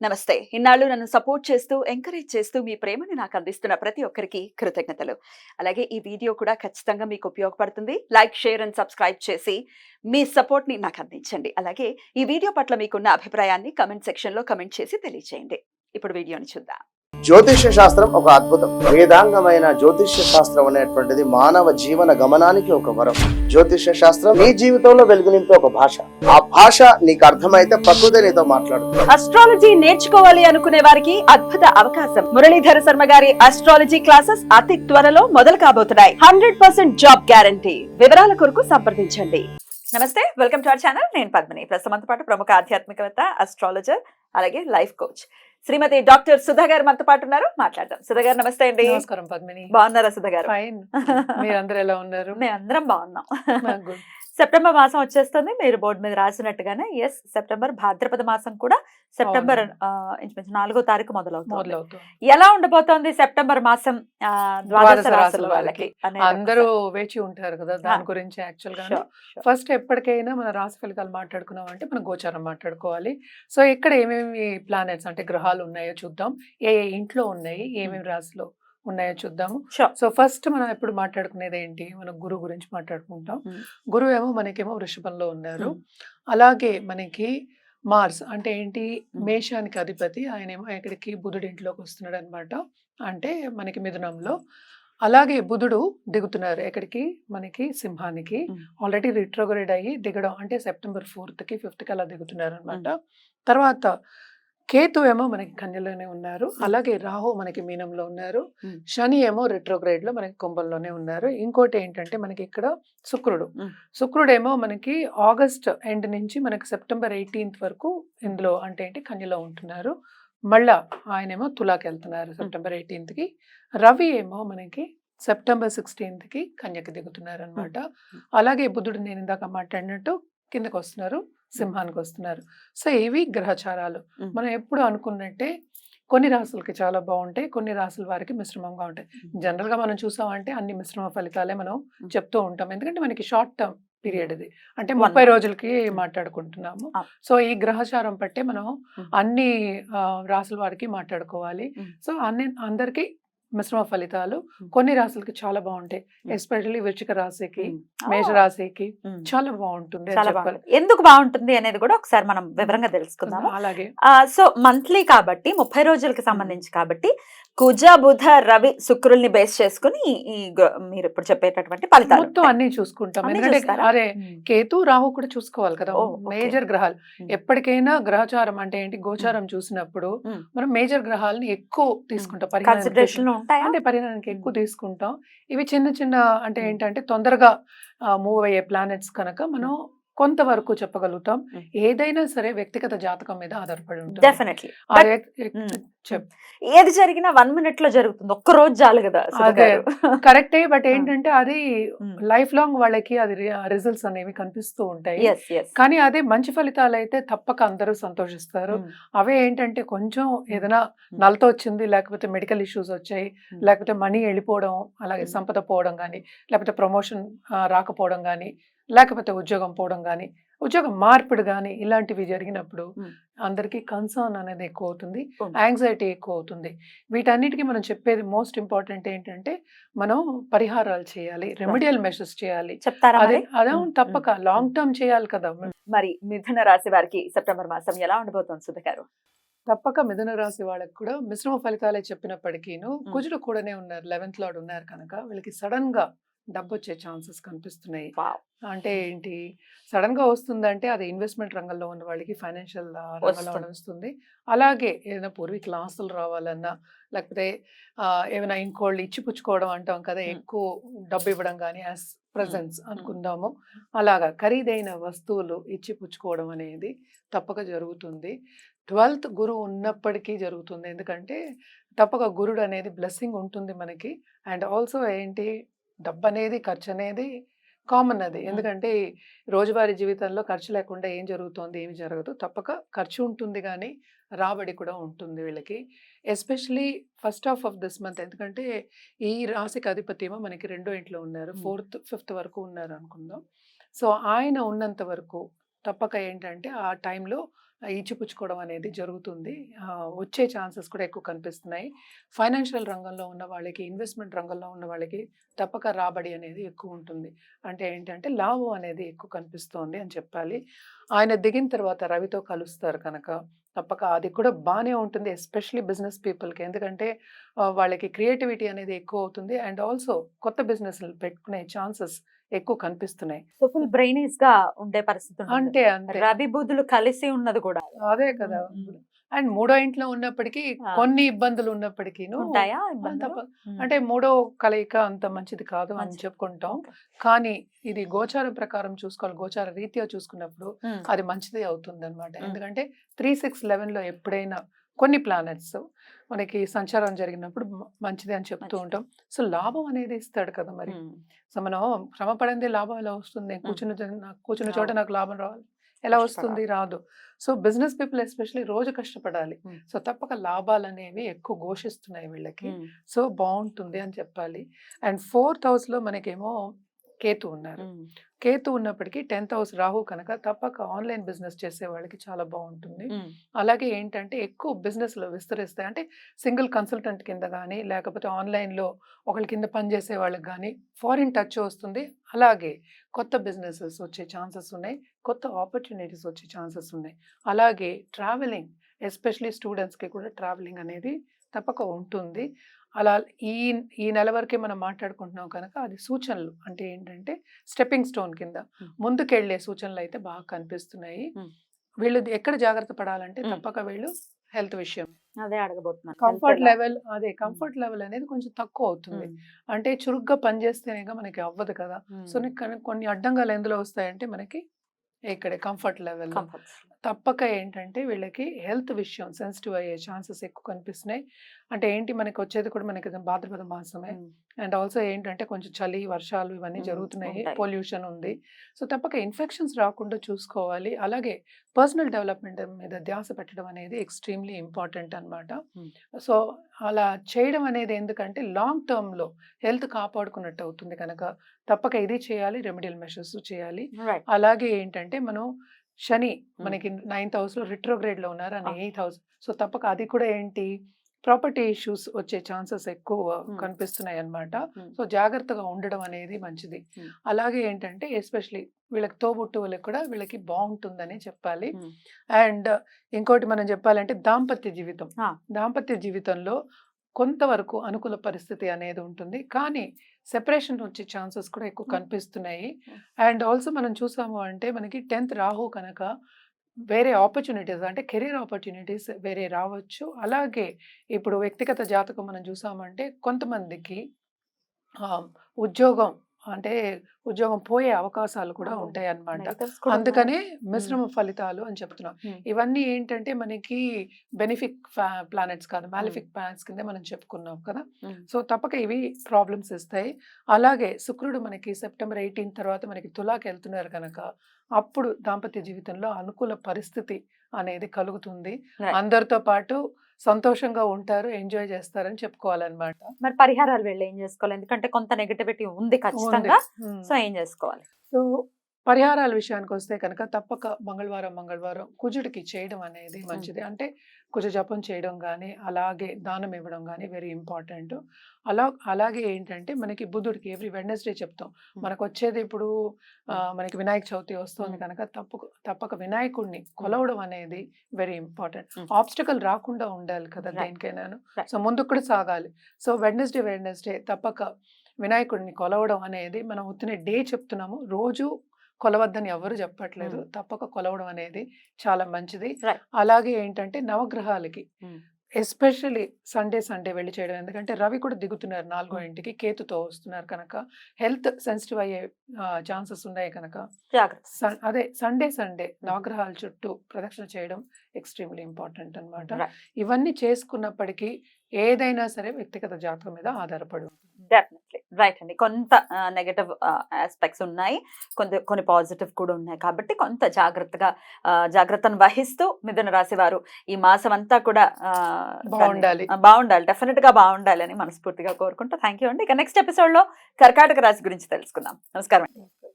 నమస్తే. ఇన్నాళ్ళు నన్ను సపోర్ట్ చేస్తూ, ఎంకరేజ్ చేస్తూ మీ ప్రేమని నాకు అందిస్తున్న ప్రతి ఒక్కరికి కృతజ్ఞతలు. అలాగే ఈ వీడియో కూడా ఖచ్చితంగా మీకు ఉపయోగపడుతుంది. లైక్, షేర్ అండ్ సబ్స్క్రైబ్ చేసి మీ సపోర్ట్‌ని నాకు అందించండి. అలాగే ఈ వీడియో పట్ల మీకున్న అభిప్రాయాన్ని కామెంట్ సెక్షన్‌లో కామెంట్ చేసి తెలియజేయండి. ఇప్పుడు వీడియోని చూద్దాం. జ్యోతిష్య శాస్త్రం ఒక అద్భుతం. వేదాంగమైన జ్యోతిష్య శాస్త్రం అనేటువంటిది మానవ జీవన గమనానికి ఒక వరం. జ్యోతిష్య శాస్త్రం నీ జీవితంలో వెలుగునింపే ఒక భాష. ఆ భాష నీకు అర్థమైతే ప్రకృతి నీతో మాట్లాడుతుంది. అస్ట్రాలజీ నేర్చుకోవాలి అనుకునే వారికి అద్భుత అవకాశం. మురళీధర శర్మ గారి అస్ట్రాలజీ క్లాసెస్ అతి త్వరలో మొదలు కాబోతున్నాయి. 100% జాబ్ గ్యారంటీ. వివరాల కొరకు సంప్రదించండి. నమస్తే, వెల్కమ్ టు అవర్ ఛానల్. నేను పద్మిని. ప్రస్తుతంతో పాటు ప్రముఖ ఆధ్యాత్మికవేత్త, అస్ట్రాలజర్, అలాగే లైఫ్ కోచ్ శ్రీమతి డాక్టర్ సుధా గారు మనతో పాటు ఉన్నారు. మాట్లాడదాం. సుధా గారు నమస్తే అండి. నమస్కారం పద్మిని. బాగున్నారా సుధా గారు? ఫైన్. మీరందరూ ఎలా ఉన్నారు? మేము అందరం బాగున్నాం. గుడ్. సెప్టెంబర్ మాసం వచ్చేస్తుంది. మీరు బోర్డు మీద రాసినట్టుగానే ఎస్, సెప్టెంబర్ భాద్రపద మాసం కూడా సెప్టెంబర్ ఇంచుమించు 4వ తారీఖు మొదలవుతుంది. ఎలా ఉండబోతోంది సెప్టెంబర్ మాసం ద్వాదశ రాశుల వాళ్ళకి? అందరూ వేచి ఉంటారు కదా దాని గురించి. యాక్చువల్ గా ఫస్ట్ ఎప్పటికైనా మన రాశి ఫలితాలు మాట్లాడుకున్నాం అంటే మనం గోచారం మాట్లాడుకోవాలి. సో ఇక్కడ ఏమేమి ప్లానెట్స్ అంటే గ్రహాలు ఉన్నాయో చూద్దాం. ఏ ఇంట్లో ఉన్నాయి, ఏమేమి రాశిలో ఉన్నాయో చూద్దాము. సో ఫస్ట్ మనం ఎప్పుడు మాట్లాడుకునేది ఏంటి, మనం గురువు గురించి మాట్లాడుకుంటాం. గురువు ఏమో మనకేమో వృషభంలో ఉన్నారు. అలాగే మనకి మార్స్ అంటే ఏంటి, మేషానికి అధిపతి. ఆయన ఏమో ఇక్కడికి బుధుడి ఇంట్లోకి వస్తున్నాడు అనమాట, అంటే మనకి మిథునంలో. అలాగే బుధుడు దిగుతున్నారు ఎక్కడికి, మనకి సింహానికి. ఆల్రెడీ రిట్రోగ్రేడ్ అయ్యి దిగడం అంటే సెప్టెంబర్ 4th కి 5th కి అలా దిగుతున్నారు అనమాట. తర్వాత కేతు ఏమో మనకి కన్యలోనే ఉన్నారు. అలాగే రాహు మనకి మీనంలో ఉన్నారు. శని ఏమో రిట్రోగ్రేడ్ లో మనకి కుంభంలోనే ఉన్నారు. ఇంకోటి ఏంటంటే మనకి ఇక్కడ శుక్రుడేమో మనకి ఆగస్ట్ ఎండ్ నుంచి మనకి సెప్టెంబర్ 18th వరకు ఇందులో అంటే ఏంటి కన్యలో ఉంటున్నారు. మళ్ళా ఆయనేమో తులాకి వెళ్తున్నారు సెప్టెంబర్ 18th కి. రవి ఏమో మనకి సెప్టెంబర్ 16th కి కన్యకి దిగుతున్నారు అనమాట. అలాగే బుధుడు నేను ఇందాక మాట్లాడినట్టు కిందకు వస్తున్నారు, సింహానికి వస్తున్నారు. సో ఇవి గ్రహచారాలు. మనం ఎప్పుడు అనుకున్నట్టే కొన్ని రాసులకి చాలా బాగుంటాయి, కొన్ని రాసుల వారికి మిశ్రమంగా ఉంటాయి. జనరల్ గా మనం చూసామంటే అన్ని మిశ్రమ ఫలితాలే మనం చెప్తూ ఉంటాం, ఎందుకంటే మనకి షార్ట్ టర్మ్ పీరియడ్ ఇది, అంటే 30 రోజులకి మాట్లాడుకుంటున్నాము. సో ఈ గ్రహచారం పట్టే మనం అన్ని రాసుల వారికి మాట్లాడుకోవాలి. సో అందరికి మిశ్రమ ఫలితాలు కొన్ని రాశులకి చాలా బాగుంటాయి. ఎస్పెషల్లీ వృశ్చిక రాశికి, మేష రాశికి చాలా బాగుంటుంది. ఎందుకు బాగుంటుంది అనేది కూడా ఒకసారి మనం వివరంగా తెలుసుకుందాం. అలాగే సో మంత్లీ కాబట్టి 30 రోజులకి సంబంధించి కాబట్టి కుజ, బుధ, రవి, శుక్రుల్ని బేస్ చేసుకుని మీరు ఇప్పుడు చెప్పేటటువంటి ఫలితాలు మొత్తం అన్ని చూసుకుంటాం. ఎందుకంటే అరే కేతు, రాహు కూడా చూసుకోవాలి కదా, మేజర్ గ్రహాలు. ఎప్పటికైనా గ్రహచారం అంటే ఏంటి, గోచారం చూసినప్పుడు మనం మేజర్ గ్రహాలని ఎక్కువ తీసుకుంటాం, అంటే పరిగణనకి ఎక్కువ తీసుకుంటాం. ఇవి చిన్న చిన్న అంటే ఏంటంటే తొందరగా మూవ్ అయ్యే ప్లానెట్స్ కనుక మనం కొంతవరకు చెప్పగలుగుతాం. ఏదైనా సరే వ్యక్తిగత జాతకం మీద ఆధారపడి ఉంటుంది. డెఫినెట్లీ ఏది జరిగినా 1 minute లో జరుగుతుంది, ఒక్క రోజు చాలు కదా. అదే కరెక్టే. బట్ ఏంటంటే అది లైఫ్ లాంగ్ వాళ్ళకి అది రిజల్ట్స్ అనేవి కనిపిస్తూ ఉంటాయి. కానీ అదే మంచి ఫలితాలు అయితే తప్పక అందరూ సంతోషిస్తారు. అవే ఏంటంటే కొంచెం ఏదైనా నలత వచ్చింది, లేకపోతే మెడికల్ ఇష్యూస్ వచ్చాయి, లేకపోతే మనీ వెళ్ళిపోవడం, అలాగే సంపద పోవడం కానీ, లేకపోతే ప్రమోషన్ రాకపోవడం కానీ, లేకపోతే ఉద్యోగం పోవడం కానీ, ఉద్యోగం మార్పిడి కానీ, ఇలాంటివి జరిగినప్పుడు అందరికీ కన్సర్న్ అనేది ఎక్కువ అవుతుంది, యాంగ్జైటీ ఎక్కువ అవుతుంది. వీటన్నిటికీ మనం చెప్పేది మోస్ట్ ఇంపార్టెంట్ ఏంటంటే మనం పరిహారాలు చేయాలి, రెమెడియల్ మెషర్స్ చేయాలి. చెప్తారా? అదే తప్పక లాంగ్ టర్మ్ చేయాలి కదా. మరి మిథున రాశి వారికి సెప్టెంబర్ మాసం ఎలా ఉండబోతోంది సుధ గారు? తప్పక మిథున రాశి వాళ్ళకి కూడా మిశ్రమ ఫలితాలే చెప్పినప్పటికీను కుజుడు కూడానే ఉన్నారు, 11th లార్డ్ ఉన్నారు కనుక వీళ్ళకి సడన్ గా డబ్బు వచ్చే ఛాన్సెస్ కనిపిస్తున్నాయి. అంటే ఏంటి, సడన్ గా వస్తుందంటే అది ఇన్వెస్ట్మెంట్ రంగంలో ఉన్న వాళ్ళకి ఫైనాన్షియల్ రంగంలో వస్తుంది. అలాగే ఏదైనా పూర్వీ క్లాసులు రావాలన్నా, లేకపోతే ఏమైనా ఇంకోళ్ళు ఇచ్చిపుచ్చుకోవడం అంటాం కదా, ఎక్కువ డబ్బు ఇవ్వడం కానీ, యాజ్ ప్రజెన్స్ అనుకుందాము, అలాగా ఖరీదైన వస్తువులు ఇచ్చిపుచ్చుకోవడం అనేది తప్పక జరుగుతుంది. 12th గురువు ఉన్నప్పటికీ జరుగుతుంది, ఎందుకంటే తప్పక గురుడు అనేది బ్లెస్సింగ్ ఉంటుంది మనకి. అండ్ ఆల్సో ఏంటి, డబ్బు అనేది, ఖర్చు అనేది కామన్ అది. ఎందుకంటే రోజువారీ జీవితంలో ఖర్చు లేకుండా ఏం జరుగుతుంది, ఏమి జరగదు. తప్పక ఖర్చు ఉంటుంది కానీ రాబడి కూడా ఉంటుంది వీళ్ళకి. Especially first half of this month, ఎందుకంటే ఈ రాశికి అధిపతి ఏమో మనకి 2వ ఇంట్లో ఉన్నారు, 4th 5th వరకు ఉన్నారు అనుకుందాం. సో ఆయన ఉన్నంత వరకు తప్పక ఏంటంటే ఆ టైంలో ఇచ్చిపుచ్చుకోవడం అనేది జరుగుతుంది. వచ్చే ఛాన్సెస్ కూడా ఎక్కువ కనిపిస్తున్నాయి. ఫైనాన్షియల్ రంగంలో ఉన్న వాళ్ళకి, ఇన్వెస్ట్మెంట్ రంగంలో ఉన్న వాళ్ళకి తప్పక రాబడి అనేది ఎక్కువ ఉంటుంది. అంటే ఏంటంటే లాభం అనేది ఎక్కువ కనిపిస్తోంది అని చెప్పాలి. ఆయన దిగిన తర్వాత రవితో కలుస్తారు కనుక తప్పక అది కూడా బాగానే ఉంటుంది. ఎస్పెషల్లీ బిజినెస్ పీపుల్కి, ఎందుకంటే వాళ్ళకి క్రియేటివిటీ అనేది ఎక్కువ అవుతుంది. అండ్ ఆల్సో కొత్త బిజినెస్లు పెట్టుకునే ఛాన్సెస్ ఎక్కువ కనిపిస్తున్నాయి. సో ఫుల్ బ్రెయినీస్ గా ఉండే పరిస్థితి ఉంటుంది. అంటే అంతే రవి బుధులు కలిసి ఉన్నది కూడా అదే కదా. అండ్ మూడో ఇంట్లో ఉన్నప్పటికీ కొన్ని ఇబ్బందులు ఉన్నప్పటికీను ఉంటాయా అంటే మూడో కలయిక అంత మంచిది కాదు అని చెప్పుకుంటాం. కానీ ఇది గోచారం ప్రకారం చూసుకోవాలి, గోచార రీత్యా చూసుకున్నప్పుడు అది మంచిదే అవుతుంది అనమాట. ఎందుకంటే 3-6-11 లో ఎప్పుడైనా కొన్ని ప్లానెట్స్ మనకి సంచారం జరిగినప్పుడు మంచిదే అని చెప్తూ ఉంటాం. సో లాభం అనేది ఇస్తాడు కదా మరి. సో మనం శ్రమ పడింది లాభం ఎలా వస్తుంది? కూర్చున్న చోట నాకు లాభం రావాలి, ఎలా వస్తుంది? రాదు. సో బిజినెస్ పీపుల్ ఎస్పెషల్లీ రోజు కష్టపడాలి. సో తప్పక లాభాలు అనేవి ఎక్కువ ఘోషిస్తున్నాయి వీళ్ళకి. సో బాగుంటుంది అని చెప్పాలి. అండ్ 4th house లో మనకేమో కేతు ఉన్నారు. కేతు ఉన్నప్పటికీ 10th house రాహు కనుక తప్పక ఆన్లైన్ బిజినెస్ చేసే వాళ్ళకి చాలా బాగుంటుంది. అలాగే ఏంటంటే ఎక్కువ బిజినెస్లో విస్తరిస్తాయి. అంటే సింగిల్ కన్సల్టెంట్ కింద కానీ, లేకపోతే ఆన్లైన్లో ఒకళ్ళ కింద పనిచేసే వాళ్ళకి కానీ ఫారిన్ టచ్ వస్తుంది. అలాగే కొత్త బిజినెసెస్ వచ్చే ఛాన్సెస్ ఉన్నాయి, కొత్త ఆపర్చునిటీస్ వచ్చే ఛాన్సెస్ ఉన్నాయి. అలాగే ట్రావెలింగ్, ఎస్పెషలీ స్టూడెంట్స్కి కూడా ట్రావెలింగ్ అనేది తప్పక ఉంటుంది. అలా ఈ నెల వరకే మనం మాట్లాడుకుంటున్నాం కనుక అది సూచనలు. అంటే ఏంటంటే స్టెప్పింగ్ స్టోన్ కింద ముందుకెళ్లే సూచనలు అయితే బాగా కనిపిస్తున్నాయి. వీళ్ళు ఎక్కడ జాగ్రత్త పడాలంటే తప్పక వీళ్ళు హెల్త్ విషయం, అదే అడగబోతున్నాను. కంఫర్ట్ లెవెల్ అనేది కొంచెం తక్కువ అవుతుంది. అంటే చురుగ్గా పనిచేస్తేనేగా మనకి అవ్వదు కదా. సో కొన్ని అడ్డంగాలు ఎందులో వస్తాయంటే మనకి ఇక్కడే కంఫర్ట్ లెవెల్. తప్పక ఏంటంటే వీళ్ళకి హెల్త్ విషయం సెన్సిటివ్ అయ్యే ఛాన్సెస్ ఎక్కువ కనిపిస్తున్నాయి. అంటే ఏంటి, మనకి వచ్చేది కూడా మనకి భాద్రపద మాసమే. అండ్ ఆల్సో ఏంటంటే కొంచెం చలి, వర్షాలు ఇవన్నీ జరుగుతున్నాయి, పొల్యూషన్ ఉంది. సో తప్పక ఇన్ఫెక్షన్స్ రాకుండా చూసుకోవాలి. అలాగే పర్సనల్ డెవలప్మెంట్ మీద ధ్యాస పెట్టడం అనేది ఎక్స్ట్రీమ్లీ ఇంపార్టెంట్ అనమాట. సో అలా చేయడం అనేది ఎందుకంటే లాంగ్ టర్మ్లో హెల్త్ కాపాడుకున్నట్టు అవుతుంది కనుక తప్పక ఇది చేయాలి, రెమెడియల్ మెషర్స్ చేయాలి. అలాగే ఏంటంటే మనం శని మనకి 9th house లో రిట్రోగ్రేడ్ లో ఉన్నారు అని 8th house. సో తప్పక అది కూడా ఏంటి, ప్రాపర్టీ ఇష్యూస్ వచ్చే ఛాన్సెస్ ఎక్కువ కనిపిస్తున్నాయి అన్నమాట. సో జాగ్రత్తగా ఉండడం అనేది మంచిది. అలాగే ఏంటంటే ఎస్పెషలీ వీళ్ళకి తోబుట్టువులకు కూడా వీళ్ళకి బాగుంటుందని చెప్పాలి. అండ్ ఇంకోటి మనం చెప్పాలంటే దాంపత్య జీవితంలో కొంతవరకు అనుకూల పరిస్థితి అనేది ఉంటుంది. కానీ సెపరేషన్ వచ్చే ఛాన్సెస్ కూడా ఎక్కువ కనిపిస్తున్నాయి. అండ్ ఆల్సో మనం చూసాము అంటే మనకి 10th రాహు కనుక వేరే ఆపర్చునిటీస్, అంటే కెరీర్ ఆపర్చునిటీస్ వేరే రావచ్చు. అలాగే ఇప్పుడు వ్యక్తిగత జాతకం మనం చూసామంటే కొంతమందికి ఉద్యోగం పోయే అవకాశాలు కూడా ఉంటాయి అన్నమాట. అందుకనే మిశ్రమ ఫలితాలు అని చెప్తున్నాం. ఇవన్నీ ఏంటంటే మనకి బెనిఫిక్ ప్లానెట్స్ కాదు, మాలిఫిక్ ప్లానెట్స్ కింద మనం చెప్పుకున్నాం కదా. సో తప్పక ఇవి ప్రాబ్లమ్స్ ఇస్తాయి. అలాగే శుక్రుడు మనకి సెప్టెంబర్ 18 తర్వాత మనకి తులాకి వెళ్తున్నారు కనుక అప్పుడు దాంపత్య జీవితంలో అనుకూల పరిస్థితి అనేది కలుగుతుంది. అందరితో పాటు సంతోషంగా ఉంటారు, ఎంజాయ్ చేస్తారని చెప్పుకోవాలన్నమాట. మరి పరిహారాలు వెళ్ళి ఏం చేసుకోవాలి? ఎందుకంటే కొంత నెగటివిటీ ఉంది ఖచ్చితంగా. సో ఏం చేసుకోవాలి? సో పరిహారాల విషయానికి వస్తే కనుక తప్పక మంగళవారం కుజుడికి చేయడం అనేది మంచిది. అంటే కుజ జపం చేయడం కానీ, అలాగే దానం ఇవ్వడం కానీ వెరీ ఇంపార్టెంట్. అలాగే ఏంటంటే మనకి బుధుడికి ఎవ్రీ వెడ్నెస్డే చెప్తాం. మనకు వచ్చేది ఇప్పుడు మనకి వినాయక చవితి వస్తుంది కనుక తప్పక వినాయకుడిని కొలవడం అనేది వెరీ ఇంపార్టెంట్. ఆబ్స్టకల్ రాకుండా ఉండాలి కదా దేనికైనాను. సో ముందుకు కూడా సాగాలి. సో వెడ్నెస్డే తప్పక వినాయకుడిని కొలవడం అనేది, మనం ఉత్తినే డే చెప్తున్నాము, రోజు కొలవద్దని ఎవరు చెప్పట్లేదు. తప్పక కొలవడం అనేది చాలా మంచిది. అలాగే ఏంటంటే నవగ్రహాలకి ఎస్పెషల్లీ సండే వెళ్ళి చేయడం. ఎందుకంటే రవి కూడా దిగుతున్నారు 4వ ఇంటికి, కేతుతో వస్తున్నారు కనుక హెల్త్ సెన్సిటివ్ అయ్యే ఛాన్సెస్ ఉన్నాయి కనుక అదే సండే నవగ్రహాల చుట్టూ ప్రదక్షిణ చేయడం ఎక్స్ట్రీమ్లీ ఇంపార్టెంట్ అన్నమాట. ఇవన్నీ చేసుకున్నప్పటికీ ఏదైనా సరే వ్యక్తిగత జాతకం మీద ఆధారపడి ఉంటుంది. డెఫినెట్లీ రైట్ అండి. కొంత నెగటివ్ ఆస్పెక్ట్స్ ఉన్నాయి, కొన్ని పాజిటివ్ కూడా ఉన్నాయి. కాబట్టి కొంత జాగ్రత్తను వహిస్తూ మిథున రాశి వారు ఈ మాసం అంతా కూడా బాగుండాలి, డెఫినెట్ గా బాగుండాలి అని మనస్ఫూర్తిగా కోరుకుంటూ థ్యాంక్ యూ అండి. ఇక నెక్స్ట్ ఎపిసోడ్ లో కర్కాటక రాశి గురించి తెలుసుకుందాం. నమస్కారం అండి.